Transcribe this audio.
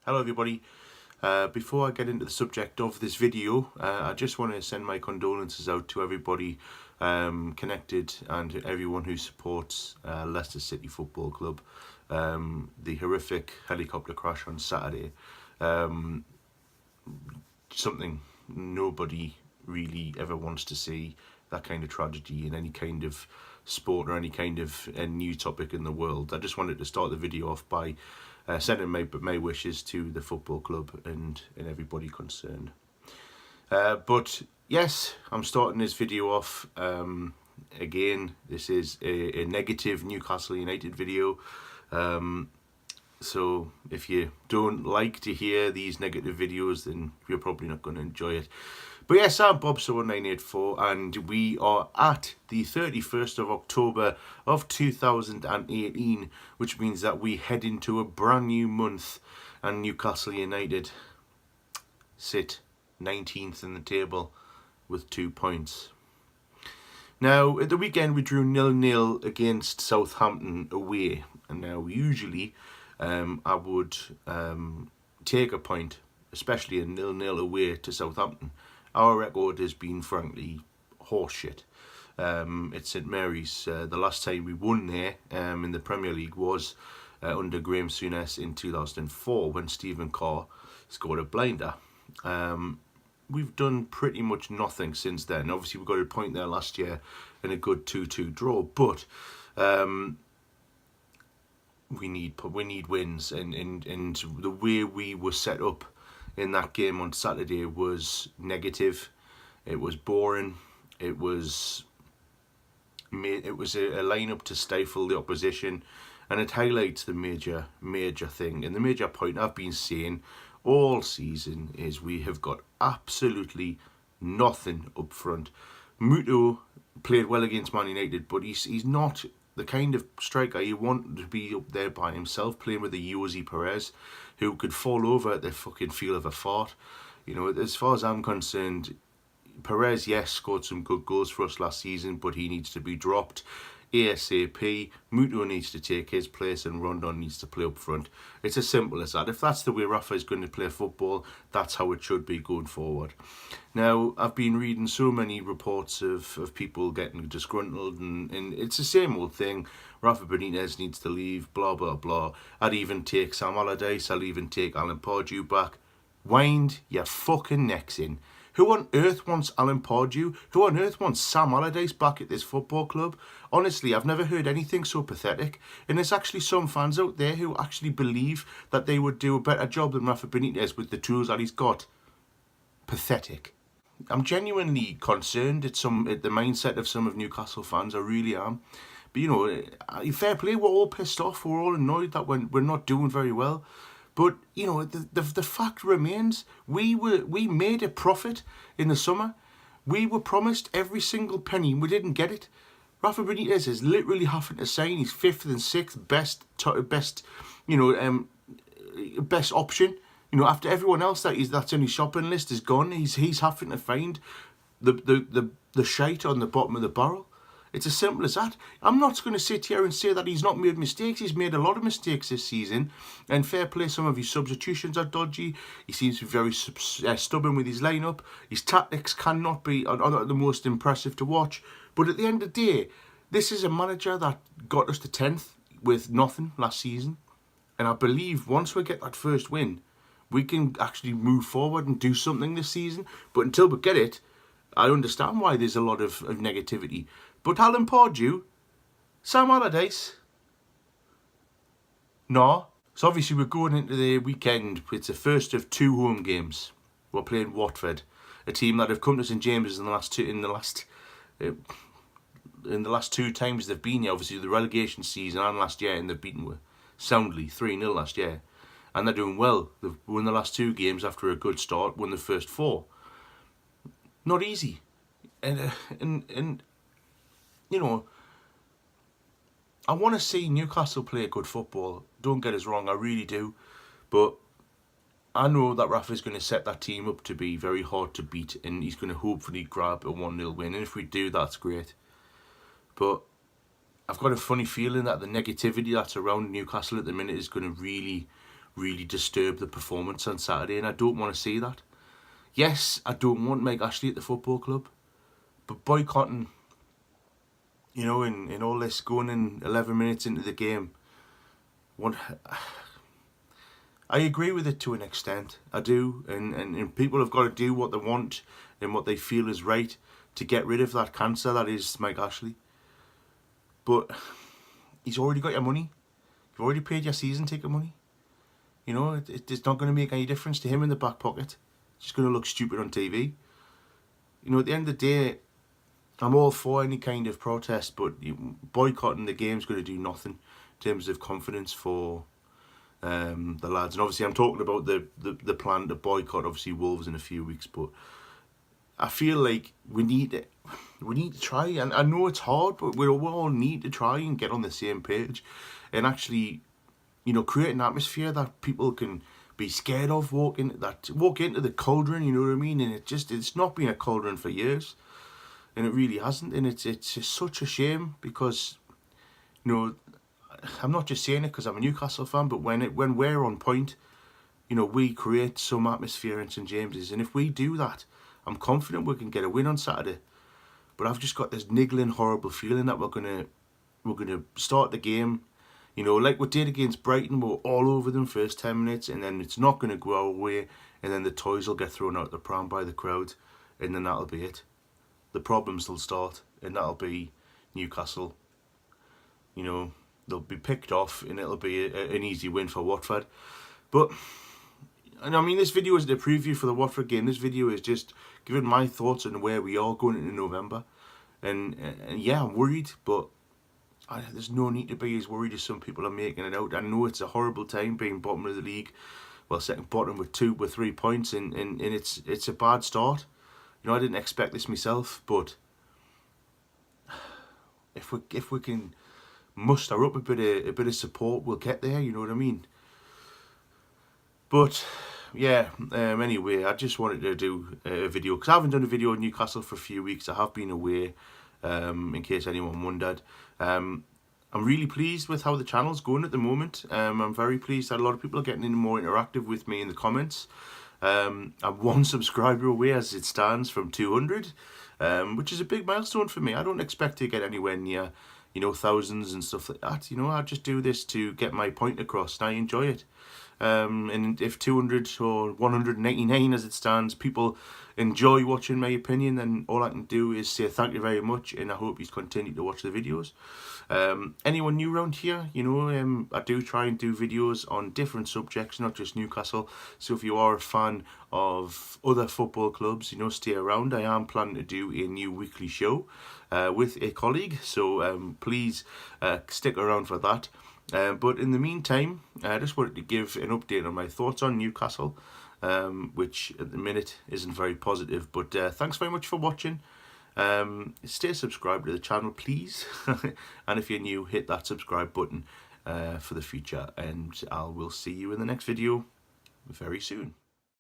Hello everybody. Before I get into the subject of this video, I just want to send my condolences out to everybody connected and everyone who supports Leicester City Football Club. The horrific helicopter crash on Saturday, something nobody really ever wants to see, that kind of tragedy in any kind of sport or any kind of new topic in the world. I just wanted to start the video off by sending my wishes to the football club and everybody concerned. But yes, I'm starting this video off. Again, this is a negative Newcastle United video. So if you don't like to hear these negative videos, then you're probably not going to enjoy it. But yes, I'm Bob1984 and we are at the 31st of October of 2018, which means that we head into a brand new month and Newcastle United sit 19th in the table with 2 points. Now, at the weekend we drew 0-0 against Southampton away, and now usually I would take a point, especially a 0-0 away to Southampton. Our record has been frankly horseshit. At St Mary's, the last time we won there in the Premier League was under Graham Souness in 2004 when Stephen Carr scored a blinder. We've done pretty much nothing since then. Obviously we got a point there last year and a good 2-2 draw, but we need wins, and the way we were set up in that game on Saturday was negative. It was boring. It was a lineup to stifle the opposition, and it highlights the major thing. And the major point I've been saying all season is we have got absolutely nothing up front. Muto played well against Man United, but he's not the kind of striker you want to be up there by himself, playing with a Jose Perez who could fall over at the fucking feel of a fart. You know, as far as I'm concerned, Perez, yes, scored some good goals for us last season, but he needs to be dropped ASAP. Muto needs to take his place and Rondon needs to play up front. It's as simple as that. If that's the way Rafa is going to play football, that's how it should be going forward. Now, I've been reading so many reports of people getting disgruntled, and it's the same old thing. Rafa Benitez needs to leave, blah, blah, blah. I'd even take Sam Allardyce, I'll even take Alan Pardew back. Wind your fucking necks in. Who on earth wants Alan Pardew? Who on earth wants Sam Allardyce back at this football club? Honestly, I've never heard anything so pathetic. And there's actually some fans out there who actually believe that they would do a better job than Rafa Benitez with the tools that he's got. Pathetic. I'm genuinely concerned at the mindset of some of Newcastle fans. I really am. But, you know, fair play, we're all pissed off. We're all annoyed that we're not doing very well. But, you know, the fact remains, we made a profit in the summer. We were promised every single penny. We didn't get it. Rafa Benitez is literally having to sign his 5th and 6th best option. You know, after everyone else that's on his shopping list is gone, he's having to find the shite on the bottom of the barrel. It's as simple as that. I'm not going to sit here and say that he's not made mistakes. He's made a lot of mistakes this season. And fair play, some of his substitutions are dodgy. He seems to be very stubborn with his lineup. His tactics cannot be are not the most impressive to watch. But at the end of the day, this is a manager that got us to 10th with nothing last season. And I believe once we get that first win, we can actually move forward and do something this season. But until we get it, I understand why there's a lot of negativity. But Alan Pardew, Sam Allardyce, no. So obviously we're going into the weekend. It's the first of 2 home games. We're playing Watford, a team that have come to St James's in the last 2 times they've been here. Obviously the relegation season and last year, and they've beaten us soundly 3-0 last year, and they're doing well. They've won the last 2 games after a good start. Won the first 4. Not easy, and you know, I want to see Newcastle play good football. Don't get us wrong, I really do. But I know that Rafa's going to set that team up to be very hard to beat, and he's going to hopefully grab a 1-0 win. And if we do, that's great. But I've got a funny feeling that the negativity that's around Newcastle at the minute is going to really, really disturb the performance on Saturday, and I don't want to see that. Yes, I don't want Mike Ashley at the football club, but boycotting, you know, in all this, going in 11 minutes into the game, I agree with it to an extent. I do, and people have got to do what they want and what they feel is right to get rid of that cancer that is Mike Ashley. But he's already got your money. You've already paid your season ticket money. You know, it's not going to make any difference to him in the back pocket. It's just going to look stupid on TV. You know, at the end of the day, I'm all for any kind of protest, but boycotting the game's going to do nothing in terms of confidence for the lads. And obviously I'm talking about the plan to boycott, obviously, Wolves in a few weeks, but I feel like we need to try, and I know it's hard, but we all need to try and get on the same page and actually, you know, create an atmosphere that people can be scared of, walk into the cauldron, you know what I mean? And it's not been a cauldron for years, and it really hasn't, and it's just such a shame because, you know, I'm not just saying it because I'm a Newcastle fan, but when we're on point, you know, we create some atmosphere in St James's, and if we do that, I'm confident we can get a win on Saturday. But I've just got this niggling, horrible feeling that we're gonna start the game, you know, like we did against Brighton. We're all over them first 10 minutes, and then it's not going to go our way, and then the toys will get thrown out the pram by the crowd, and then that'll be it. The problems will start, and that'll be Newcastle. You know, they'll be picked off, and it'll be an easy win for Watford. But, and I mean, this video isn't a preview for the Watford game. This video is just giving my thoughts on where we are going into November. And yeah, I'm worried, but there's no need to be as worried as some people are making it out. I know it's a horrible time being bottom of the league, well, second bottom with 3 points, and it's a bad start. You know, I didn't expect this myself, but if we can muster up a bit of support, we'll get there. You know what I mean? But yeah, anyway, I just wanted to do a video because I haven't done a video on Newcastle for a few weeks. I have been away, in case anyone wondered. I'm really pleased with how the channel's going at the moment. I'm very pleased that a lot of people are getting in more interactive with me in the comments. I'm 1 subscriber away as it stands from 200, which is a big milestone for me. I don't expect to get anywhere near, you know, thousands and stuff like that. You know, I just do this to get my point across, and I enjoy it. And if 200 or 189 as it stands, people enjoy watching my opinion, then all I can do is say thank you very much, and I hope you continue to watch the videos. Anyone new around here, you know, I do try and do videos on different subjects, not just Newcastle. So if you are a fan of other football clubs, you know, stay around. I am planning to do a new weekly show with a colleague, so please stick around for that. But in the meantime, I just wanted to give an update on my thoughts on Newcastle, which at the minute isn't very positive. But thanks very much for watching. Stay subscribed to the channel, please. And if you're new, hit that subscribe button for the future. And I will see you in the next video very soon.